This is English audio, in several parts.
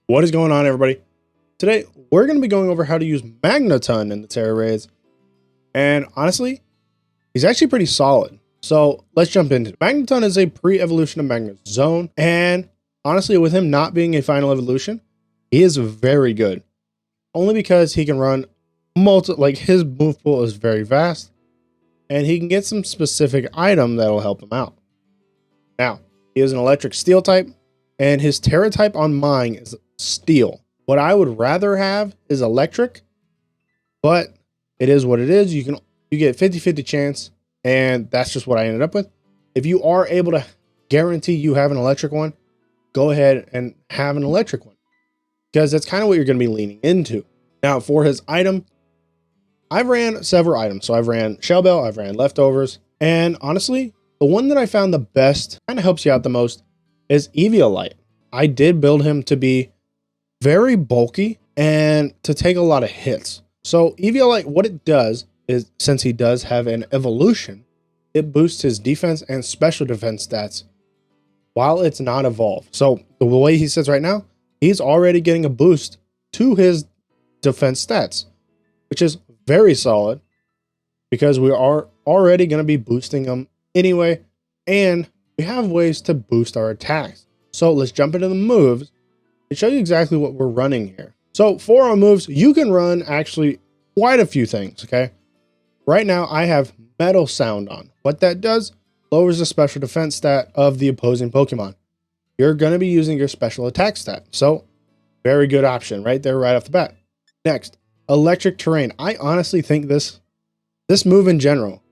What is going on, everybody? Today, we're going to be going over how to use Magneton in the Tera Raids. And honestly, he's actually pretty solid. So let's jump into it. Magneton is a pre-evolution of Magnet Zone. And honestly, with him not being a final evolution, he is very good. Only because he can run his move pool is very vast. And he can get some specific item that'll help him out. Now, he is an electric steel type. And his Tera type on mine is steel. What I would rather have is electric, but it is what it is. You get 50-50 chance, and that's just what I ended up with. If you are able to guarantee you have an electric one, go ahead and have an electric one, because that's kind of what you're going to be leaning into. Now, for his item, I've ran several items. So I've ran Shell Bell, I've ran Leftovers, and honestly, the one that I found the best, kind of helps you out the most, is Eviolite. I did build him to be very bulky and to take a lot of hits. So Eviolite, what it does is, since he does have an evolution, it boosts his defense and special defense stats while it's not evolved. So the way he sits right now, he's already getting a boost to his defense stats, which is very solid because we are already going to be boosting him anyway, and we have ways to boost our attacks. So let's jump into the moves and show you exactly what we're running here. So for our moves, you can run actually quite a few things, okay? Right now, I have Metal Sound on. What that does, lowers the special defense stat of the opposing Pokemon. You're going to be using your special attack stat. So very good option right there, right off the bat. Next, Electric Terrain. I honestly think this move in general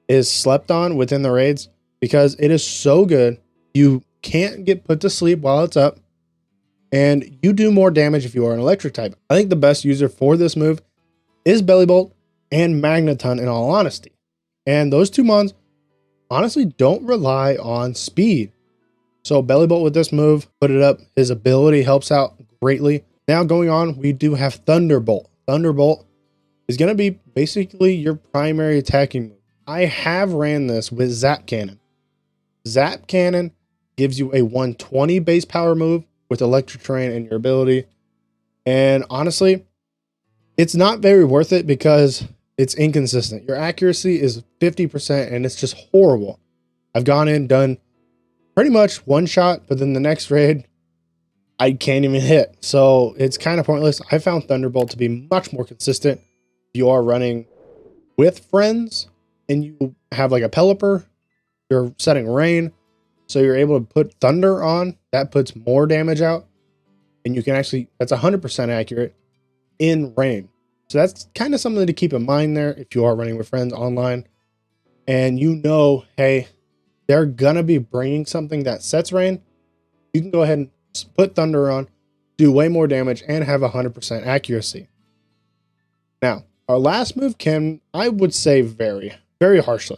is slept on within the raids, because it is so good. You can't get put to sleep while it's up, and you do more damage if you are an electric type. I think the best user for this move is Bellibolt and Magneton, in all honesty. And those two mons honestly don't rely on speed. So Bellibolt with this move, put it up. His ability helps out greatly. Now going on, we do have Thunderbolt. Thunderbolt is going to be basically your primary attacking move. I have ran this with Zap Cannon. Zap Cannon gives you a 120 base power move with electric terrain and your ability. And honestly, it's not very worth it because it's inconsistent. Your accuracy is 50% and it's just horrible. I've gone in, done pretty much one shot, but then the next raid, I can't even hit. So it's kind of pointless. I found Thunderbolt to be much more consistent. If you are running with friends and you have like a Pelipper, you're setting rain, so you're able to put thunder on. That puts more damage out, and you can actually, that's 100% accurate in rain. So that's kind of something to keep in mind there if you are running with friends online, and you know, hey, they're gonna be bringing something that sets rain. You can go ahead and put thunder on, do way more damage, and have 100% accuracy. Now, our last move can, I would say, vary very harshly.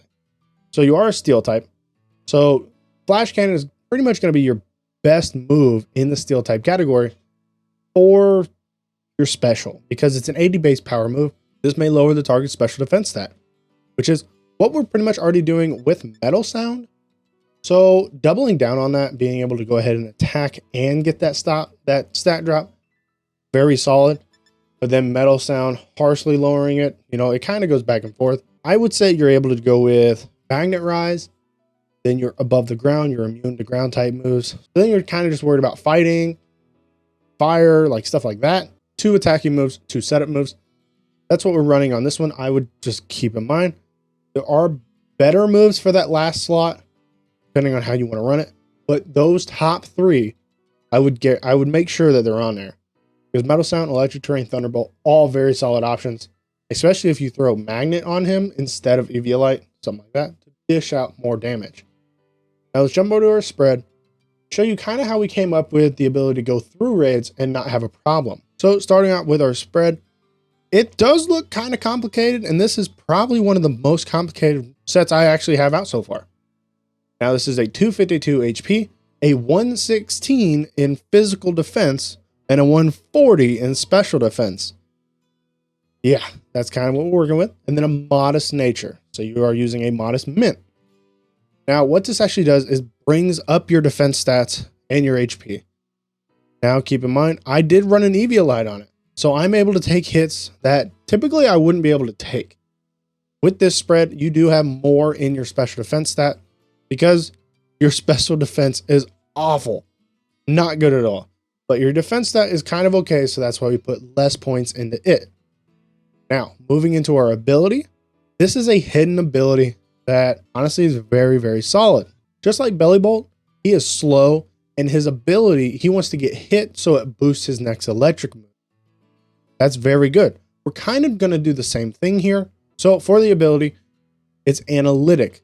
So you are a steel type. So Flash Cannon is pretty much going to be your best move in the steel type category for your special, because it's an 80 base power move. This may lower the target's special defense stat, which is what we're pretty much already doing with Metal Sound. So doubling down on that, being able to go ahead and attack and get that stat drop, very solid. But then Metal Sound, harshly lowering it, you know, it kind of goes back and forth. I would say you're able to go with Magnet Rise, then you're above the ground, you're immune to ground type moves. Then you're kind of just worried about fighting, fire, like stuff like that. 2 attacking moves, 2 setup moves. That's what we're running on this one. I would just keep in mind, there are better moves for that last slot, depending on how you want to run it. But those top 3, I would make sure that they're on there. Because Metal Sound, Electric Terrain, Thunderbolt, all very solid options. Especially if you throw Magnet on him instead of Eviolite, something like that, to dish out more damage. Now let's jump over to our spread, show you kind of how we came up with the ability to go through raids and not have a problem. So starting out with our spread, it does look kind of complicated, and this is probably one of the most complicated sets I actually have out so far. Now this is a 252 HP, a 116 in physical defense, and a 140 in special defense. Yeah, that's kind of what we're working with. And then a modest nature. So you are using a modest mint. Now, what this actually does is brings up your defense stats and your HP. Now keep in mind, I did run an Eviolite on it. So I'm able to take hits that typically I wouldn't be able to take. With this spread, you do have more in your special defense stat because your special defense is awful. Not good at all. But your defense stat is kind of okay, so that's why we put less points into it. Now, moving into our ability, this is a hidden ability that honestly is very, very solid. Just like Belly Bolt, he is slow, and his ability, he wants to get hit so it boosts his next electric move. That's very good. We're kind of going to do the same thing here. So for the ability, it's analytic.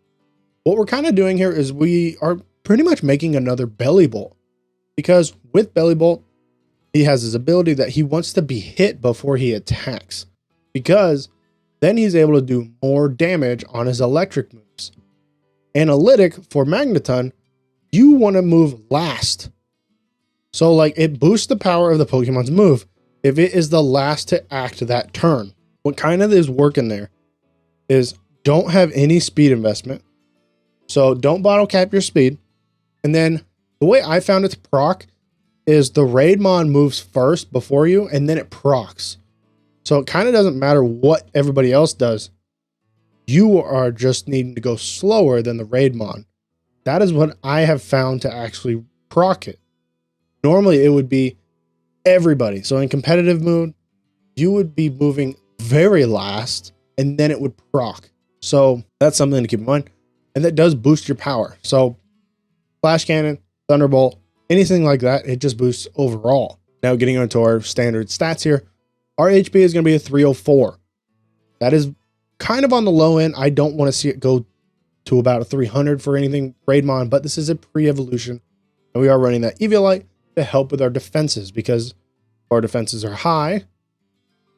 What we're kind of doing here is we are pretty much making another Belly Bolt, because with Belly Bolt, he has his ability that he wants to be hit before he attacks, because then he's able to do more damage on his electric moves. Analytic for Magneton, you want to move last. So like it boosts the power of the Pokemon's move if it is the last to act that turn. What kind of is working there is don't have any speed investment. So don't bottle cap your speed. And then the way I found it to proc is the Raidmon moves first before you, and then it procs. So it kind of doesn't matter what everybody else does. You are just needing to go slower than the Raidmon. That is what I have found to actually proc it. Normally it would be everybody. So in competitive mode, you would be moving very last and then it would proc. So that's something to keep in mind. And that does boost your power. So Flash Cannon, Thunderbolt, anything like that, it just boosts overall. Now getting into our standard stats here, our HP is going to be a 304. That is kind of on the low end. I don't want to see it go to about a 300 for anything Raidmon, but this is a pre-evolution. And we are running that Eviolite to help with our defenses, because if our defenses are high,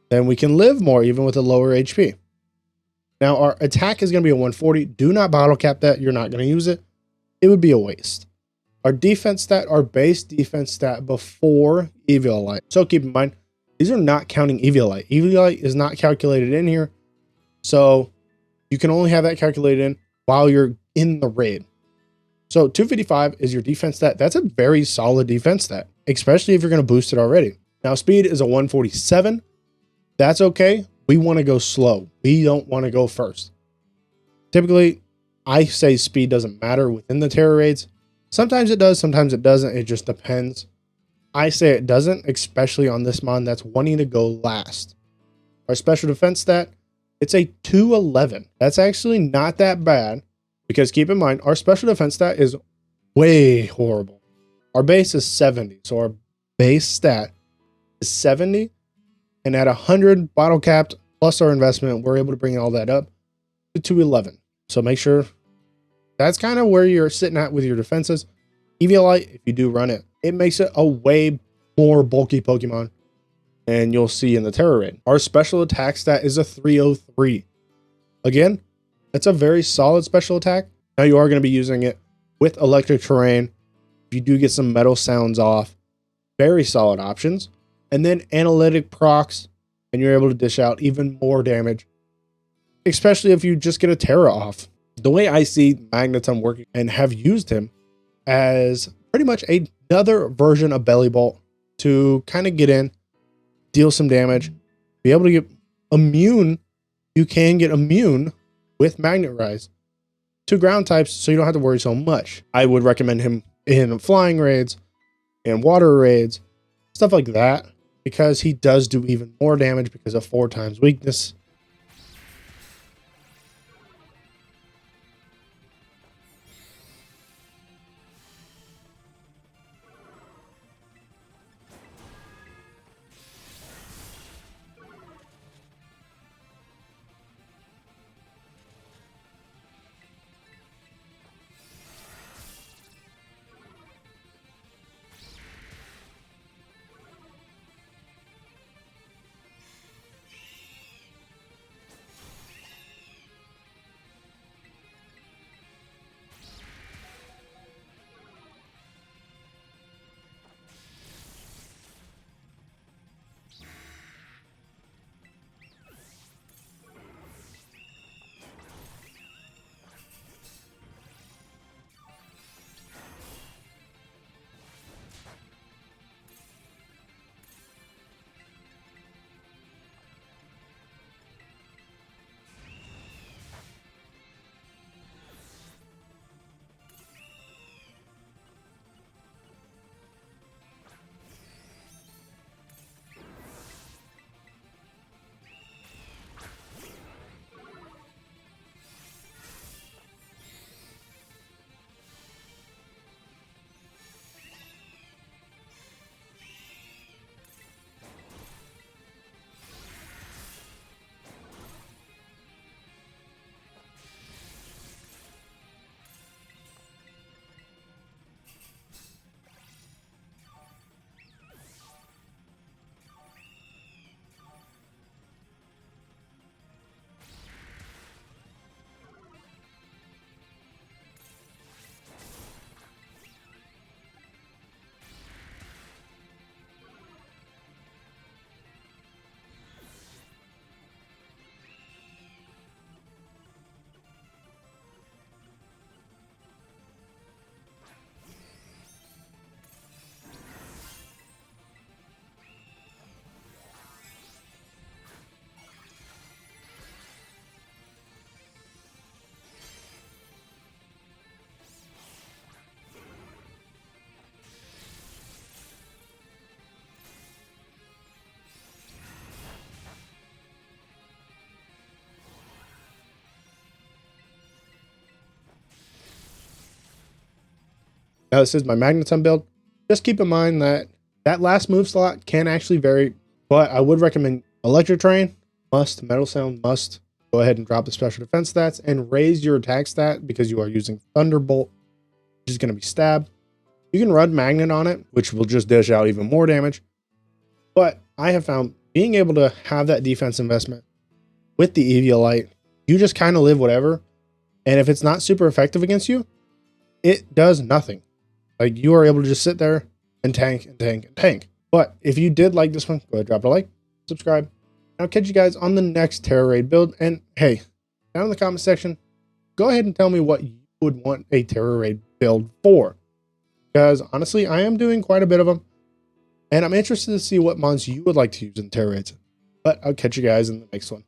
then we can live more even with a lower HP. Now our attack is going to be a 140. Do not bottle cap that. You're not going to use it. It would be a waste. Our defense stat, our base defense stat before Eviolite. So keep in mind, these are not counting Eviolite. Eviolite is not calculated in here. So you can only have that calculated in while you're in the raid. So 255 is your defense stat. That's a very solid defense stat, especially if you're going to boost it already. Now speed is a 147. That's okay. We want to go slow. We don't want to go first. Typically, I say speed doesn't matter within the Tera Raids. Sometimes it does, sometimes it doesn't. It just depends. I say it doesn't, especially on this mon that's wanting to go last. Our special defense stat, it's a 211. That's actually not that bad, because keep in mind, our special defense stat is way horrible. Our base is 70. So our base stat is 70. And at 100 bottle capped plus our investment, we're able to bring all that up to 211. So make sure that's kind of where you're sitting at with your defenses. Eviolite, if you do run it, it makes it a way more bulky Pokemon. And you'll see in the Tera Raid. Our special attack stat is a 303. Again, it's a very solid special attack. Now you are going to be using it with electric terrain. If you do get some metal sounds off, very solid options. And then analytic procs, and you're able to dish out even more damage, especially if you just get a Tera off. The way I see Magneton working and have used him as pretty much another version of Belly Bolt to kind of get in, deal some damage, be able to get immune. You can get immune with Magnet Rise to ground types, so you don't have to worry so much. I would recommend him in flying raids and water raids, stuff like that, because he does do even more damage because of 4 times weakness. Now this is my Magneton build. Just keep in mind that that last move slot can actually vary, but I would recommend Electric Train, must, Metal Sound, must. Go ahead and drop the special defense stats and raise your attack stat because you are using Thunderbolt, which is going to be stab. You can run Magnet on it, which will just dish out even more damage. But I have found being able to have that defense investment with the Eviolite, you just kind of live whatever. And if it's not super effective against you, it does nothing. Like, you are able to just sit there and tank and tank and tank. But if you did like this one, go ahead, drop a like, subscribe. And I'll catch you guys on the next Tera Raid build. And hey, down in the comment section, go ahead and tell me what you would want a Tera Raid build for. Because honestly, I am doing quite a bit of them. And I'm interested to see what mons you would like to use in Tera Raids. But I'll catch you guys in the next one.